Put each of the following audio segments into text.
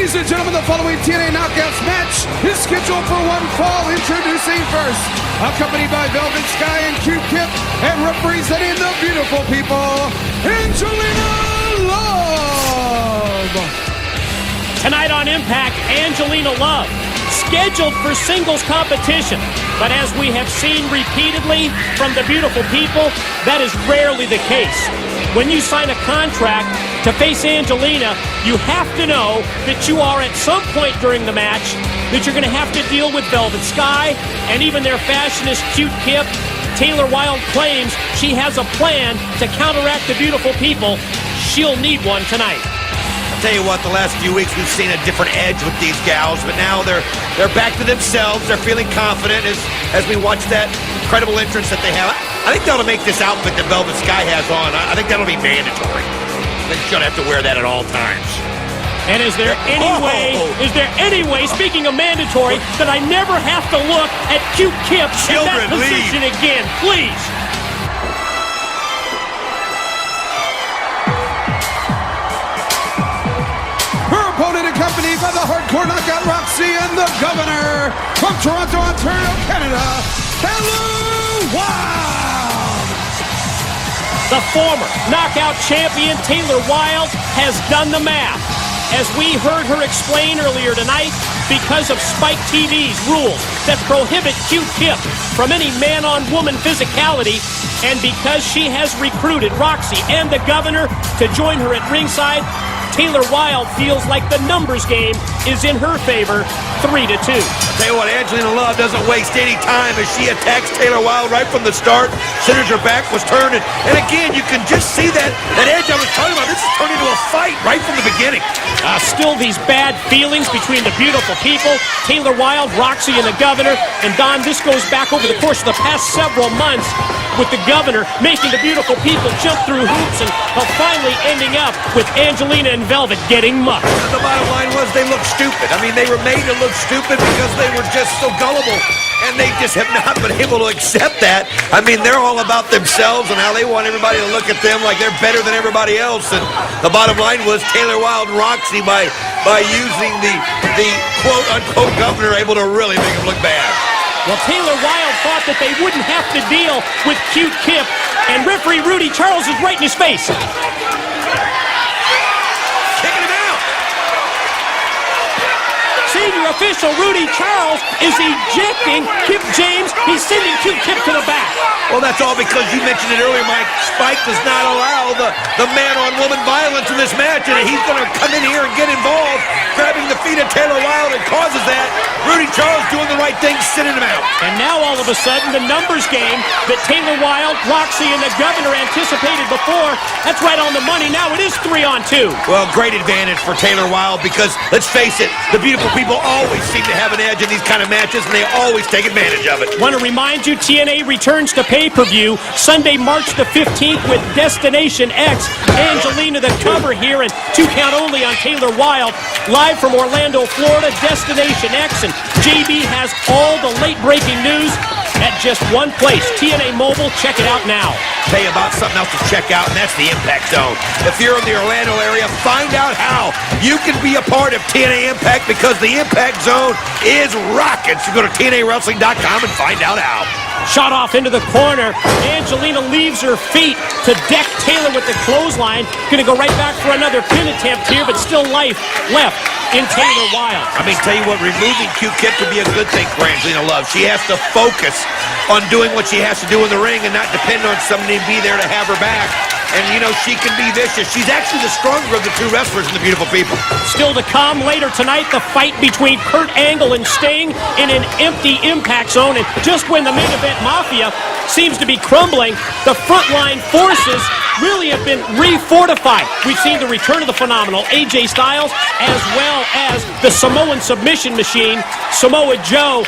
Ladies and gentlemen, the following TNA Knockouts match is scheduled for one fall. Introducing first, accompanied by Velvet Sky and Q-Kip, and representing the beautiful people, Angelina Love. Tonight on Impact, Angelina Love, scheduled for singles competition. But as we have seen repeatedly from the beautiful people, that is rarely the case. When you sign a contract to face Angelina, you have to know that you are at some point during the match that you're going to have to deal with Velvet Sky and even their fashionist Q-Kip. Taylor Wilde claims she has a plan to counteract the beautiful people. She'll need one tonight. I'll tell you what, the last few weeks we've seen a different edge with these gals, but now they're back to themselves. They're feeling confident as we watch that incredible entrance that they have. I think they'll make this outfit that Velvet Sky has on. I think that'll be mandatory. They should have to wear that at all times. And is there any way, speaking of mandatory, that I never have to look at Q-Kip in that position again, please? Her opponent, accompanied by the hardcore knockout ROXXI and the Governor from Toronto, Ontario, Canada, Taylor Wilde. The former knockout champion Taylor Wilde has done the math. As we heard her explain earlier tonight, because of Spike TV's rules that prohibit Q-Kip from any man-on-woman physicality, and because she has recruited ROXXI and the Governor to join her at ringside, Taylor Wilde feels like the numbers game is in her favor, 3-2. Tell you what, Angelina Love doesn't waste any time as she attacks Taylor Wilde right from the start. Soon as her back was turned, and again, you can just see that edge I was talking about. This is turned into a fight right from the beginning. Still these bad feelings between the beautiful people, Taylor Wilde, ROXXI, and the Governor. And Don, this goes back over the course of the past several months with the Governor making the beautiful people jump through hoops and finally ending up with Angelina and Velvet getting mucked. The bottom line was they looked stupid. I mean, they were made to look stupid because they were just so gullible, and they just have not been able to accept that. I mean, they're all about themselves and how they want everybody to look at them like they're better than everybody else. And the bottom line was Taylor Wilde and ROXXI, by using the quote-unquote Governor, able to really make him look bad. Well, Taylor Wilde thought that they wouldn't have to deal with Q-Kip, and referee Rudy Charles is right in his face. Senior official Rudy Charles is ejecting Kip James. He's sending Q-Kip to the back. Well, that's all because you mentioned it earlier, Mike. Spike does not allow the man-on-woman violence in this match, and he's going to come in here and get involved, grabbing the feet of Taylor Wilde, and causes that. Rudy Charles doing the right thing, sending him out. And now, all of a sudden, the numbers game that Taylor Wilde, ROXXI, and the Governor anticipated before, that's right on the money. Now it is 3-on-2. Well, great advantage for Taylor Wilde because, let's face it, the beautiful people always seem to have an edge in these kind of matches, and they always take advantage of it. Want to remind you, TNA returns to pay-per-view Sunday, March the 15th with Destination X. Angelina the cover here, and 2 count only on Taylor Wilde. Live from Orlando, Florida, Destination X, and JB has all the late-breaking news at just one place, TNA Mobile. Check it out now. Tell you about something else to check out, and that's the Impact Zone. If you're in the Orlando area, find out how you can be a part of TNA Impact, because the Impact Zone is rocking. So go to TNAWrestling.com and find out how. Shot off into the corner. Angelina leaves her feet to deck Taylor with the clothesline. Going to go right back for another pin attempt here, but still life left in Taylor Wilde. I mean, tell you what, removing Q-Kip could be a good thing for Angelina Love. She has to focus on doing what she has to do in the ring and not depend on somebody to be there to have her back. And, you know, she can be vicious. She's actually the stronger of the two wrestlers in the beautiful people. Still to come later tonight, the fight between Kurt Angle and Sting in an empty Impact Zone. And just when the main event Mafia seems to be crumbling, the frontline forces really have been refortified. We've seen the return of the phenomenal AJ Styles, as well as the Samoan submission machine, Samoa Joe.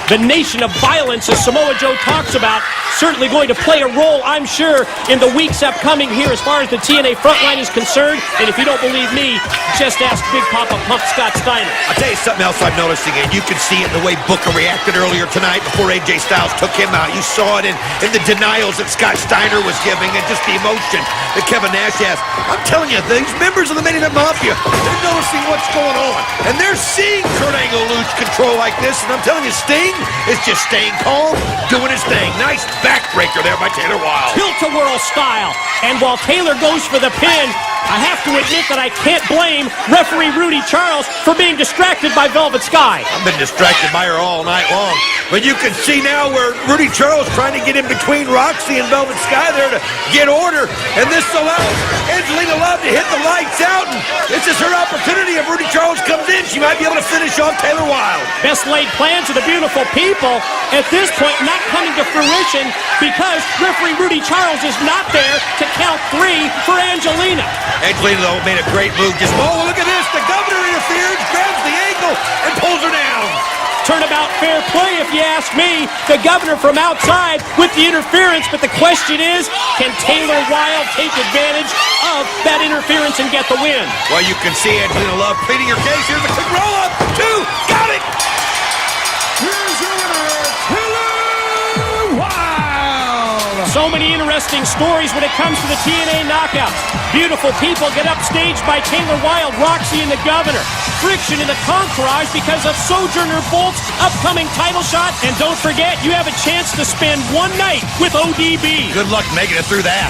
The nation of violence, as Samoa Joe talks about, certainly going to play a role, I'm sure, in the weeks upcoming here as far as the TNA frontline is concerned. And if you don't believe me, just ask Big Papa Pump Scott Steiner. I'll tell you something else I'm noticing, and you can see it in the way Booker reacted earlier tonight before AJ Styles took him out. You saw it in the denials that Scott Steiner was giving, and just the emotion that Kevin Nash has. I'm telling you, these members of the Main Event Mafia, they're noticing what's going on. And they're seeing Kurt Angle lose control like this. And I'm telling you, Sting is just staying calm, doing his thing. Nice backbreaker there by Taylor Wilde. Tilt-a-whirl style. And while Taylor goes for the pin, I have to admit that I can't blame referee Rudy Charles for being distracted by Velvet Sky. I've been distracted by her all night long. But you can see now where Rudy Charles trying to get in between ROXXI and Velvet Sky there to get order. And this allows Angelina Love to hit the lights out. And this is her opportunity. If Rudy Charles comes in, she might be able to finish off Taylor Wilde. Best laid plans of the beautiful people at this point not coming to fruition because referee Rudy Charles is not there to count 3 for Angelina. Angelina, though, made a great move. Just, oh, look at this. The governor interferes, grabs the ankle, and pulls her down. Turnabout fair play, if you ask me. The governor from outside with the interference, but the question is, can Taylor Wilde take advantage of that interference and get the win? Well, you can see Angelina Love pleading her case. Here's a quick roll-up. 2. Got it. Here's your winner, Taylor Wilde. So many interesting stories when it comes to the TNA Knockouts. Beautiful people get upstaged by Taylor Wilde, ROXXI, and the governor. Friction in the Concourage because of Sojourner Bolt's upcoming title shot. And don't forget, you have a chance to spend one night with ODB. Good luck making it through that.